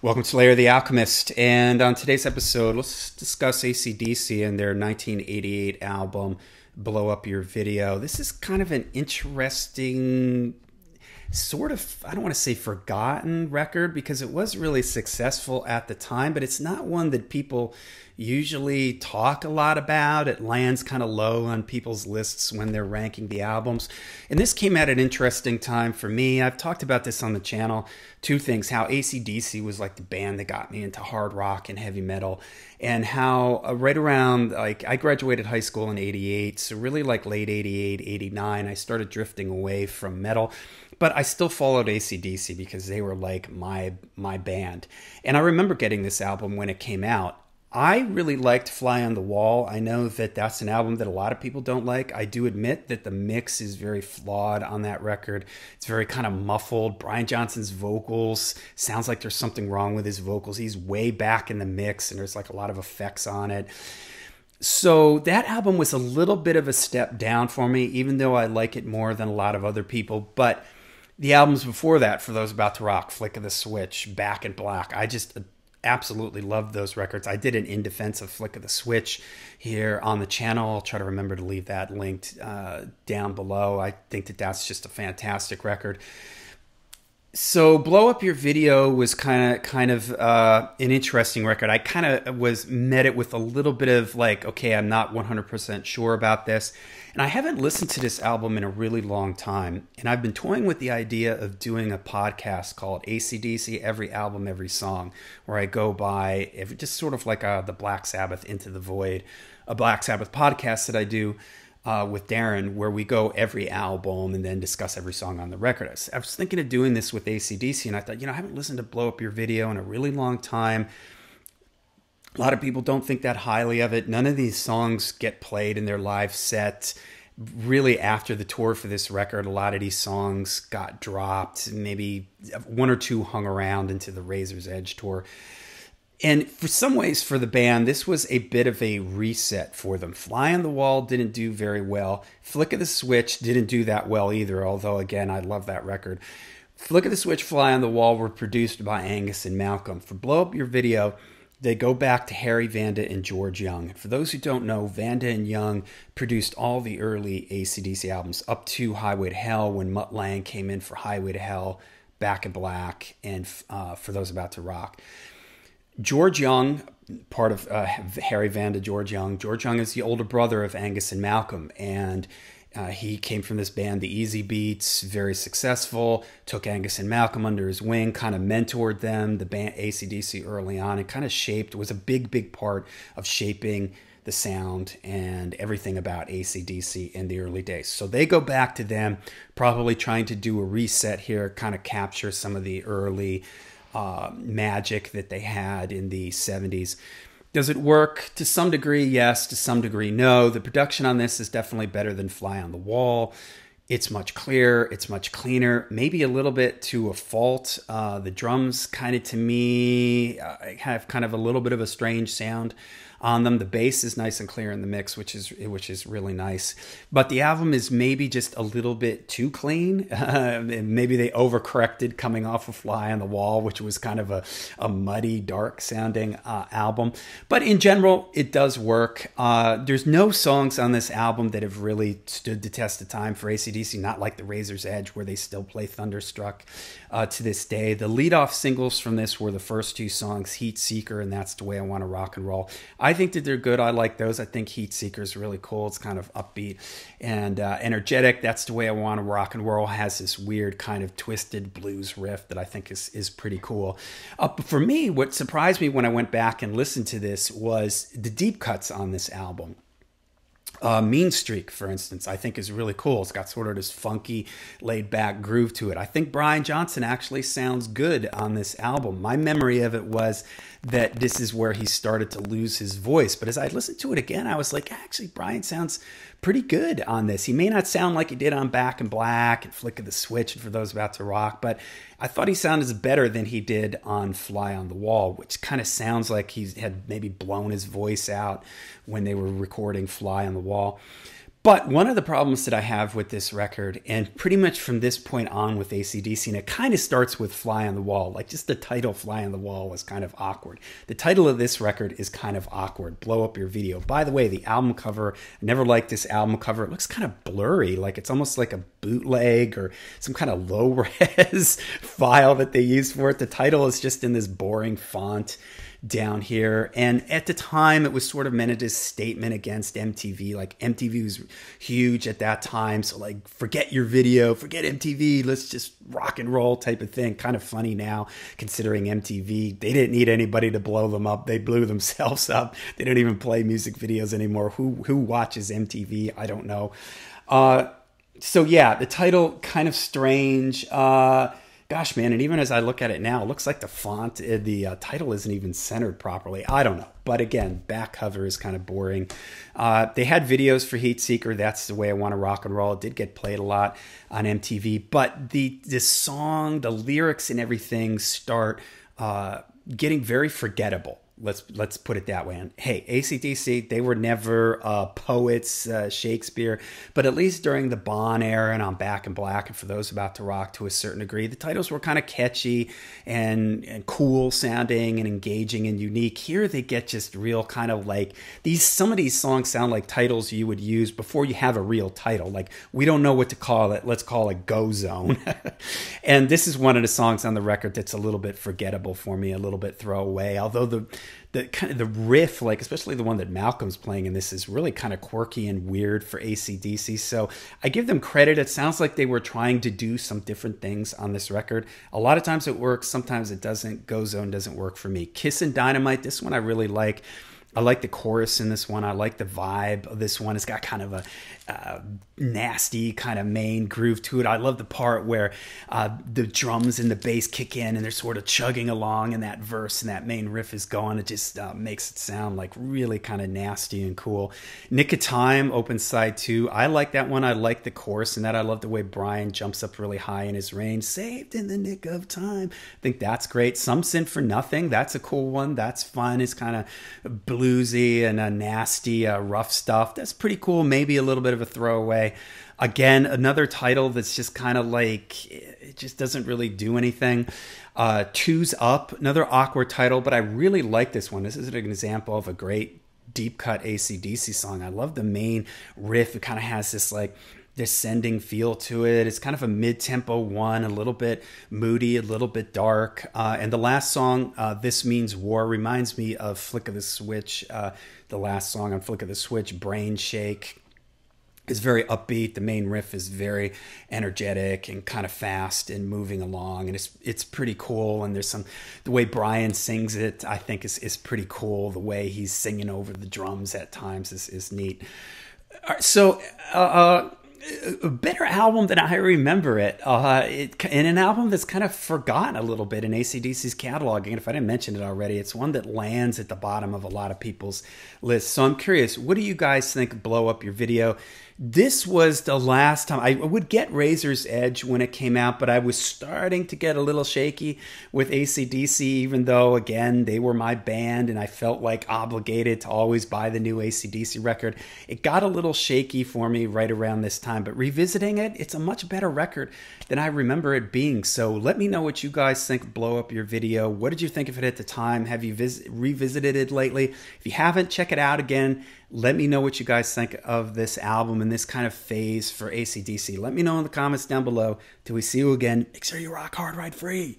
Welcome to Layer the Alchemist, and on today's episode, let's discuss AC/DC and their 1988 album, Blow Up Your Video. This is kind of an interesting, sort of, I don't want to say forgotten record, because it was really successful at the time, but it's not one that people usually talk a lot about. It lands kind of low on people's lists when they're ranking the albums. And this came at an interesting time for me. I've talked about this on the channel. Two things: how AC/DC was like the band that got me into hard rock and heavy metal, and how right around, like, I graduated high school in 88, so really like late 88, 89, I started drifting away from metal. But I still followed AC/DC because they were like my band. And I remember getting this album when it came out. I really liked Fly on the Wall. I know that that's an album that a lot of people don't like. I do admit that the mix is very flawed on that record. It's very kind of muffled. Brian Johnson's vocals sounds like there's something wrong with his vocals. He's way back in the mix and there's like a lot of effects on it. So that album was a little bit of a step down for me, even though I like it more than a lot of other people. But the albums before that, For Those About to Rock, Flick of the Switch, Back in Black, I just absolutely loved those records. I did an In Defense of Flick of the Switch here on the channel. I'll try to remember to leave that linked down below. I think that that's just a fantastic record. So Blow Up Your Video was kind of an interesting record. I kind of met it with a little bit of like, okay, I'm not 100% sure about this. And I haven't listened to this album in a really long time. And I've been toying with the idea of doing a podcast called AC/DC Every Album, Every Song, where I go by just sort of like the Black Sabbath Into the Void, a Black Sabbath podcast that I do with Darren, where we go every album and then discuss every song on the record. I was thinking of doing this with AC/DC, and I thought, I haven't listened to Blow Up Your Video in a really long time. A lot of people don't think that highly of it. None of these songs get played in their live set. Really, after the tour for this record, a lot of these songs got dropped. Maybe one or two hung around into the Razor's Edge tour. And for some ways, for the band, this was a bit of a reset for them. Fly on the Wall didn't do very well. Flick of the Switch didn't do that well either, although, again, I love that record. Flick of the Switch, Fly on the Wall were produced by Angus and Malcolm. For Blow Up Your Video, they go back to Harry Vanda and George Young. For those who don't know, Vanda and Young produced all the early AC/DC albums up to Highway to Hell, when Mutt Lange came in for Highway to Hell, Back in Black, and For Those About to Rock. George Young, part of Harry Vanda, George Young. George Young is the older brother of Angus and Malcolm, and he came from this band, the Easy Beats, very successful, took Angus and Malcolm under his wing, kind of mentored them, the band AC/DC early on, and kind of was a big part of shaping the sound and everything about AC/DC in the early days. So they go back to them, probably trying to do a reset here, kind of capture some of the early magic that they had in the 70s. Does it work? To some degree, yes. To some degree, no. The production on this is definitely better than Fly on the Wall. It's much clearer. It's much cleaner. Maybe a little bit to a fault. The drums kind of, to me, have kind of a little bit of a strange sound on them. The bass is nice and clear in the mix, which is really nice. But the album is maybe just a little bit too clean. Maybe they overcorrected coming off of Fly on the Wall, which was kind of a muddy, dark sounding album. But in general, it does work. There's no songs on this album that have really stood the test of time for AC/DC, not like the Razor's Edge, where they still play Thunderstruck to this day. The lead-off singles from this were the first two songs, Heatseeker and That's the Way I Want to Rock and Roll. I think that they're good. I like those. I think Heatseeker is really cool. It's kind of upbeat and energetic. That's the Way I Want to Rock and Roll has this weird kind of twisted blues riff that I think is pretty cool. For me, what surprised me when I went back and listened to this was the deep cuts on this album. Mean Streak, for instance, I think is really cool. It's got sort of this funky, laid-back groove to it. I think Brian Johnson actually sounds good on this album. My memory of it was that this is where he started to lose his voice. But as I listened to it again, I was like, actually, Brian sounds pretty good on this. He may not sound like he did on Back in Black and Flick of the Switch and For Those About to Rock, but I thought he sounded better than he did on Fly on the Wall, which kind of sounds like he had maybe blown his voice out when they were recording Fly on the Wall. But one of the problems that I have with this record, and pretty much from this point on with AC/DC, and it kind of starts with Fly on the Wall, like just the title Fly on the Wall was kind of awkward. The title of this record is kind of awkward, Blow Up Your Video. By the way, the album cover, I never liked this album cover. It looks kind of blurry, like it's almost like a bootleg or some kind of low-res file that they used for it. The title is just in this boring font down here, and at the time it was sort of meant as a statement against MTV. Like MTV was huge at that time, so like forget your video, forget MTV, let's just rock and roll type of thing. Kind of funny now considering MTV, they didn't need anybody to blow them up, they blew themselves up. They don't even play music videos anymore. Who watches MTV? I don't know. So yeah, the title kind of strange. Gosh, man, and even as I look at it now, it looks like the font, the title isn't even centered properly. I don't know. But again, back cover is kind of boring. They had videos for Heatseeker. That's the way I want to rock and roll. It did get played a lot on MTV. But the song, the lyrics and everything start getting very forgettable. Let's put it that way. And hey, AC/DC, they were never poets, Shakespeare, but at least during the Bond era and on Back in Black, and for those about to rock to a certain degree, the titles were kind of catchy and cool sounding and engaging and unique. Here they get just real kind of like some of these songs sound like titles you would use before you have a real title. Like, we don't know what to call it. Let's call it Go Zone. And this is one of the songs on the record that's a little bit forgettable for me, a little bit throwaway, although the kind of the riff, like especially the one that Malcolm's playing in this, is really kind of quirky and weird for AC/DC. So I give them credit. It sounds like they were trying to do some different things on this record. A lot of times it works, sometimes it doesn't. Go Zone doesn't work for me. Kiss and Dynamite, this one I really like. I like the chorus in this one. I like the vibe of this one. It's got kind of a nasty kind of main groove to it. I love the part where the drums and the bass kick in and they're sort of chugging along and that verse and that main riff is going. It just makes it sound like really kind of nasty and cool. Nick of Time, open side 2. I like that one. I like the chorus and that. I love the way Brian jumps up really high in his range. Saved in the nick of time. I think that's great. Some Sin for Nothing. That's a cool one. That's fun. It's kind of bluesy and nasty, rough stuff. That's pretty cool. Maybe a little bit of a throwaway. Again, another title that's just kind of like, it just doesn't really do anything. Two's Up, another awkward title, but I really like this one. This is an example of a great deep cut AC/DC song. I love the main riff. It kind of has this like descending feel to it. It's kind of a mid-tempo one, a little bit moody, a little bit dark. And the last song, This Means War, reminds me of Flick of the Switch. The last song on Flick of the Switch, Brain Shake, is very upbeat. The main riff is very energetic and kind of fast and moving along, and it's pretty cool. And there's the way Brian sings it, I think is pretty cool. The way he's singing over the drums at times is neat. So a better album than I remember it. And an album that's kind of forgotten a little bit in AC/DC's catalog. And if I didn't mention it already, it's one that lands at the bottom of a lot of people's lists. So I'm curious, what do you guys think of Blow Up Your Video? This was the last time I would get Razor's Edge when it came out, but I was starting to get a little shaky with AC/DC, even though, again, they were my band and I felt like obligated to always buy the new AC/DC record. It got a little shaky for me right around this time, but revisiting it, it's a much better record than I remember it being. So let me know what you guys think of Blow Up Your Video. What did you think of it at the time? Have you revisited it lately? If you haven't, check it out again. Let me know what you guys think of this album and this kind of phase for AC/DC. Let me know in the comments down below. Till we see you again, make sure you rock hard, ride free.